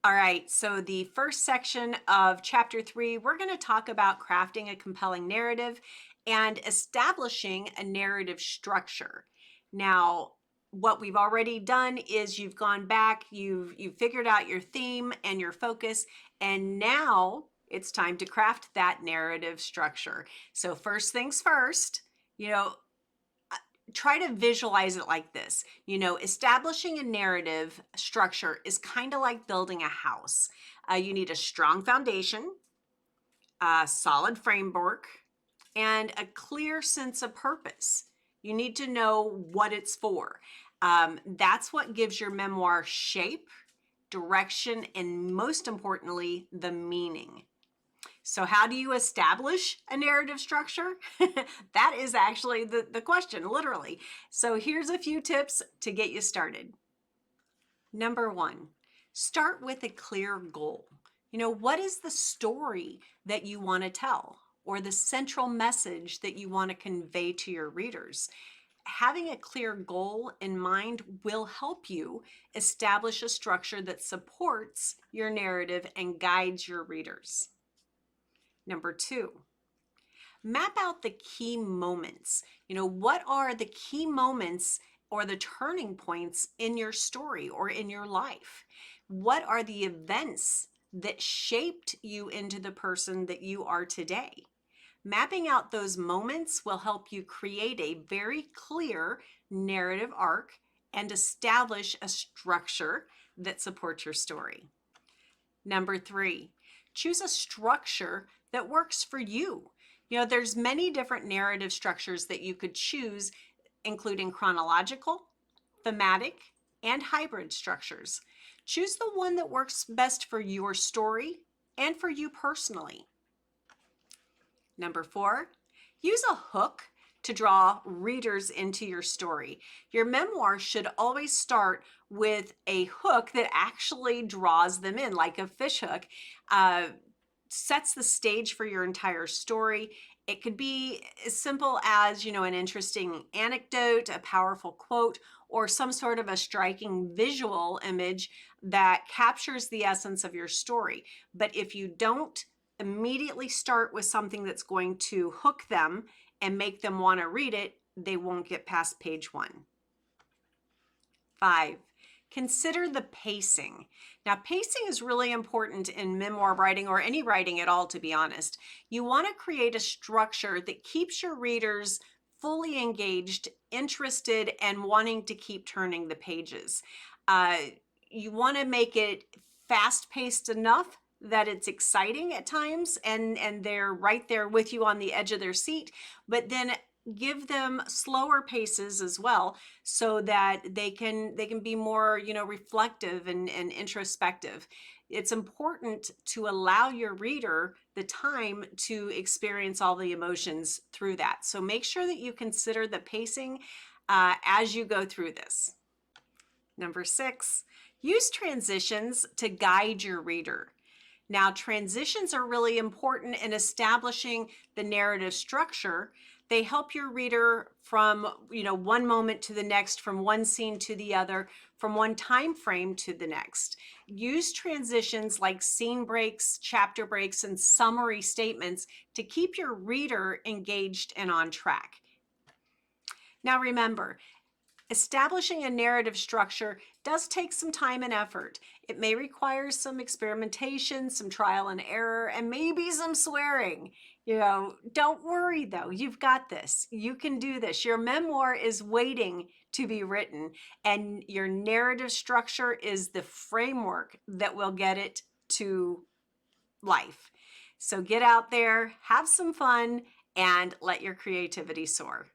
All right, so the first section of chapter 3, we're going to talk about crafting a compelling narrative and establishing a narrative structure. Now, what we've already done is you've gone back, you've figured out your theme and your focus, and now it's time to craft that narrative structure. So first things first, you know, try to visualize it like this. Establishing a narrative structure is kind of like building a house. You need a strong foundation, a solid framework, and a clear sense of purpose. You need to know what it's for. That's what gives your memoir shape, direction, and most importantly, the meaning. So how do you establish a narrative structure? That is actually the question, literally. So here's a few tips to get you started. Number one, start with a clear goal. What is the story that you want to tell or the central message that you want to convey to your readers? Having a clear goal in mind will help you establish a structure that supports your narrative and guides your readers. Number two, map out the key moments. What are the key moments or the turning points in your story or in your life? What are the events that shaped you into the person that you are today? Mapping out those moments will help you create a very clear narrative arc and establish a structure that supports your story. Number three, choose a structure that works for you. There's many different narrative structures that you could choose, including chronological, thematic, and hybrid structures. Choose the one that works best for your story and for you personally. Number four, use a hook to draw readers into your story. Your memoir should always start with a hook that actually draws them in, like a fish hook. Sets the stage for your entire story. It could be as simple as, an interesting anecdote, a powerful quote, or some sort of a striking visual image that captures the essence of your story. But if you don't immediately start with something that's going to hook them and make them want to read it, they won't get past page 1. 5, consider the pacing. Now, pacing is really important in memoir writing or any writing at all, to be honest. You want to create a structure that keeps your readers fully engaged, interested, and wanting to keep turning the pages. You want to make it fast-paced enough that it's exciting at times and they're right there with you on the edge of their seat, but then give them slower paces as well so that they can be more reflective and introspective. It's important to allow your reader the time to experience all the emotions through that. So make sure that you consider the pacing as you go through this. Number 6, use transitions to guide your reader. Now, transitions are really important in establishing the narrative structure. They help your reader from, one moment to the next, from one scene to the other, from one time frame to the next. Use transitions like scene breaks, chapter breaks, and summary statements to keep your reader engaged and on track. Now, remember, establishing a narrative structure does take some time and effort. It may require some experimentation, some trial and error, and maybe some swearing. Don't worry though, you've got this. You can do this. Your memoir is waiting to be written, and your narrative structure is the framework that will get it to life. So get out there, have some fun, and let your creativity soar.